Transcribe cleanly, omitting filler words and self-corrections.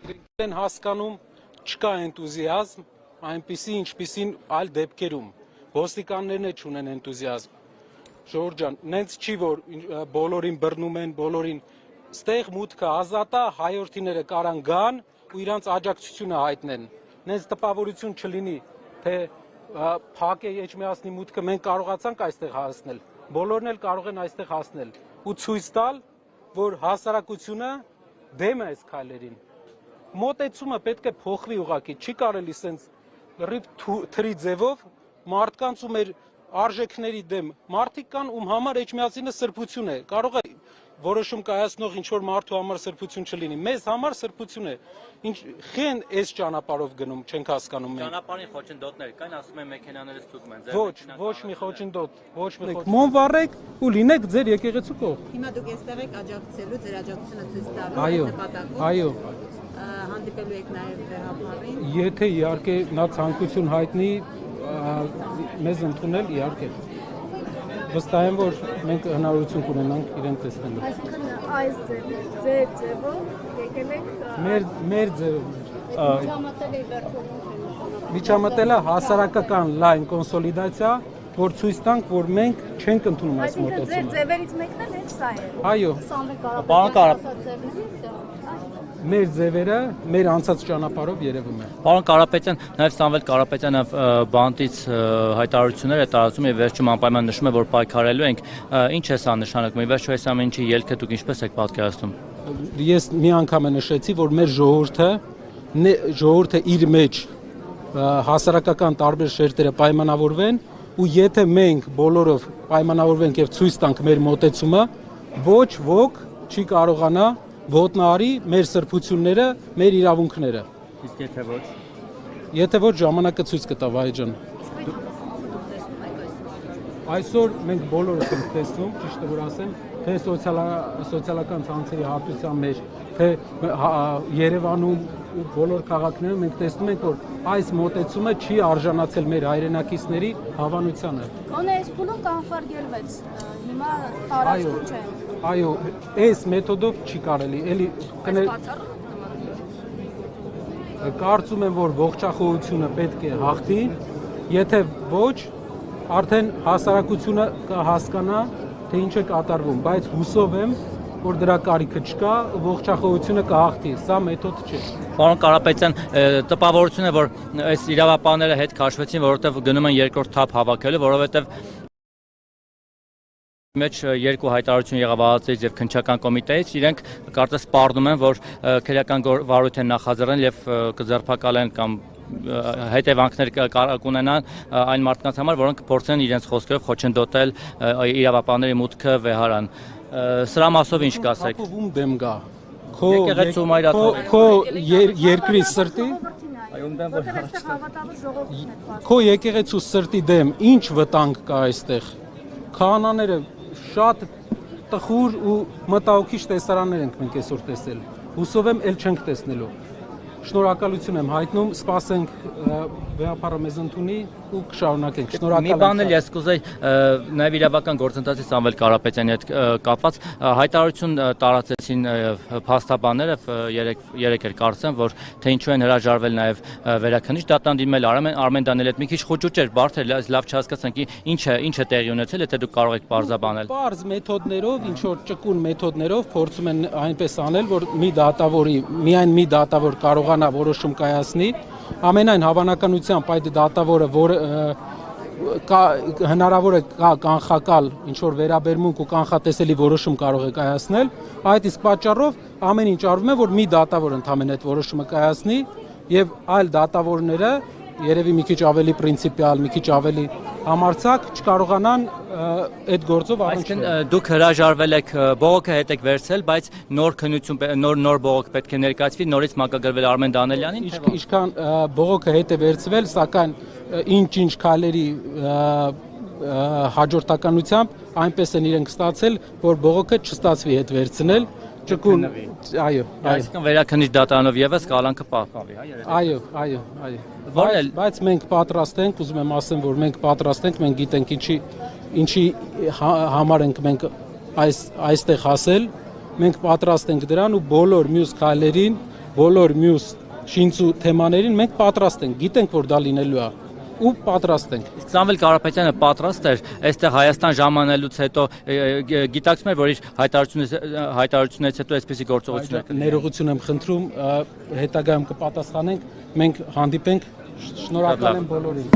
Են հասկանում չկա էնտուզիազմ, այնպիսի ինչպիսին այլ դեպքերում։ Ոստիկաններն է չունեն էնտուզիազմ։ Ժորժ ջան, նենց չի որ բոլորին բռնում են, բոլորին ստեղ մուտքը ազատ է, հայորդիները կարան գան ու իրանց աջակցությունը հայտնեն։ Նենց տպավորություն չլինի, թե փակ է Էջմիածնի մուտքը մենք կարողացանք այստեղ հասնել։ Բոլորն էլ կարող են այստեղ հասնել ու ցույց տալ, որ հասարակությունը դեմ է այս քայլերին։ Մոտեցումը պետք է փոխվի ուղղակի, չի կարելի սենց լրիվ թրի ձևով մարդկանց ու մեր արժեքների դեմ։ Մարդիկ կան, ում համար Էջմիածինը սրբություն է։ Կարող է որոշում կայացնող ինչ-որ մարդու համար սրբություն չլինի։ Մեզ համար սրբություն է։ Ինչ խեն այս ճանապարհով գնում, չենք հասկանում մենք։ Ճանապարհին խոչընդոտներ կային, ասում են մեքենաները ստուգում են։ Ոչ մի խոչընդոտ, ոչ մի խոչընդոտ։ Մոն վառեք ու լինեք ձեր եկեղեցու կողմ։ Հիմա դուք այստեղ եք աջակցելու, ձեր աջակցությունը ցույց տալու նպատակով։ Այո։ Հանդիպելու եք նաև վերապարին։ Եթե իհարկե նա ցանկություն հայտնի մեզ ընդունել, իհարկե։ Վստահ եմ, որ մենք հնարավորություն կունենանք իրեն տեսնելու։ Այսինքն այս ձեր ձևով եկել եք մեր ձևով։ միջամտել է վերջում։ Միջամտելը հասարակական լայն կոնսոլիդացիա, որ ցույց տանք, որ մենք չենք ընդունում այս մոտեցումը։ Այսինքն ձեր ձևերից մեկն էլ հենց սա է։ Այո։ Պարոն Կարապետյան, մեր ձևերը մեր անցած ճանապարհով երևում է։ Պարոն Կարապետյան, նաև Սամվել Կարապետյանը բանտից հայտարարություններ է տարածում եւ վերջում անպայման նշում է, որ պայքարելու ենք։ Ինչ է սա նշանակում։ Ի վերջո այս ամեն ինչի ելքը դուք ինչպես եք պատկերացնում։ Ես մի անգամ նշեցի, որ մեր ժողովուրդը իր մեջ հասարակական տարբեր շերտերը պայմանավորվեն ու եթե մենք բոլորով պայմանավորվենք եւ ցույց տանք մեր մոտեցումը, ոչ ոք չի կարողանա ոտնարի մեր սրբությունները, մեր իրավունքները։ Իսկ եթե ոչ։ Եթե ոչ ժամանակը ցույց կտա վայ ջան։ Այսօր մենք բոլորս ենք տեսնում, ճիշտ է որ ասեմ, թե սոցիալական ցանցերի հարթության մեջ, թե Երևանում ու բոլոր քաղաքներում մենք տեսնում ենք, որ այս մոտեցումը չի արժանացել մեր հայրենակիցների հավանությանը։ Գոնե այս փուլում կանխարգելվեց։ Հիմա տարածքում չէ։ Այո, այս մեթոդով չի կարելի, էլի կարծում եմ, որ ողջախոհությունը պետք է հաղթի, եթե ոչ, արդեն հասարակությունը կհասկանա, թե ինչ է կատարվում, բայց հուսով եմ, որ դրա կարիքը չկա, ողջախոհությունը կհաղթի, սա մեթոդ չէ։ Պարոն Կարապետյան, տպավորություն է, որ այս իրավապահները հետ քաշվեցին, որովհետև գնում են երկրորդ թափ հավաքելու, որովհետև մեջ երկու հայտարարություն եղավ ԱԱԾ-ից եւ քննչական կոմիտեից, իրենք կարծես սպառնում են, որ քրեական վարույթ են նախաձեռնել եւ կձերբակալեն կամ հետևանքներ կունենան այն մարդկանց համար, որոնք փորձեն իրենց խոսքերով խոչընդոտել իրավապահների մուտքը վեհարան։ Սրա մասով ինչ կասեք։ Ում դեմ գա։ Եկեղեցու մայրաթորի։ Քո երկրի սրտի։ Քո եկեղեցու սրտի դեմ ինչ վտանգ կա այստեղ։ Քահանաները շատ տխուր ու մտահոգիչ տեսարաններ ենք մենք այսօր տեսել։ Հուսով եմ, ել չենք տեսնելու։ Շնորհակալություն եմ հայտնում, սպասենք վեհապարը մեզ ընդունի ու կշարունակենք։ Շնորհակալ եմ։ Մի բան էլ ես կուզեի նաև իրավական գործընթացի Սամվել Կարապետյանի հետ կապված հայտարարություն տարածեցին փաստաբանները երեք էր կարծեմ, որ թե ինչու են հրաժարվել նաև վերաքննիչ դատան դիմել Արմեն Դանիելի հետ մի քիչ խոճուճ էր, բարդ էր, լավ չհասկացանք ինչ է տեղի ունեցել, եթե դուք կարող եք պարզաբանել։ Պարզ մեթոդներով, ինչ որ ճկուն մեթոդներով փորձում են այնպես անել, որ միայն մի դատավոր կարողանա որոշում կայացնի, ամենայն հավանականությամբ այդ դատավորը, որ հնարավոր է կանխակալ ինչ-որ վերաբերմունք ու կանխատեսելի որոշում կարող է կայացնել, այդ իսկ պատճառով ամեն ինչ արվում է, որ մի դատավոր ընդամենը այդ որոշումը կայացնի եւ այլ դատավորները երևի մի քիչ ավելի պրինցիպիալ, մի քիչ ավելի համարձակ չկարողանան այդ գործով առնչվել։ Այսինքն դուք հրաժարվել եք, բողոքը հետ եք վերցրել, բայց նոր քննություն, նոր բողոք պետք է ներկայացվի, նորից մակագրվել Արմեն Դանելյանին։ Ինչքան բողոքը հետ է վերցվել, սակայն ինչ քայլերի հաջորդականությամբ այնպես են իրենք ստացել, որ բողոքը չստացվի հետ վերցնել։ Ճկուն, այո, այսինքն վերաքննիչ դատարանով եւս կալանքը պահպանվի, հա, այո։ Բայց մենք պատրաստ ենք, ուզում եմ ասեմ, որ մենք պատրաստ ենք, մենք գիտենք ինչի համար ենք մենք այստեղ հասել, մենք պատրաստ ենք դրան ու բոլոր մյուս քայլերին բոլոր մյուս շինծու թեմաներին մենք պատրաստ ենք, գիտենք, որ դա լինելու է ու պատրաստ ենք։ Իսկ Սամվել Կարապետյանը պատրաստ էր այստեղ Հայաստան ժամանելուց հետո գիտակցում էր, որ իր հայտարարությունից հետո այսպիսի գործողություններ կլինեն։ Ներողություն եմ խնդրում, հետագայում կպատասխանենք, մենք հանդիպենք, շնորհակալ եմ բոլորին։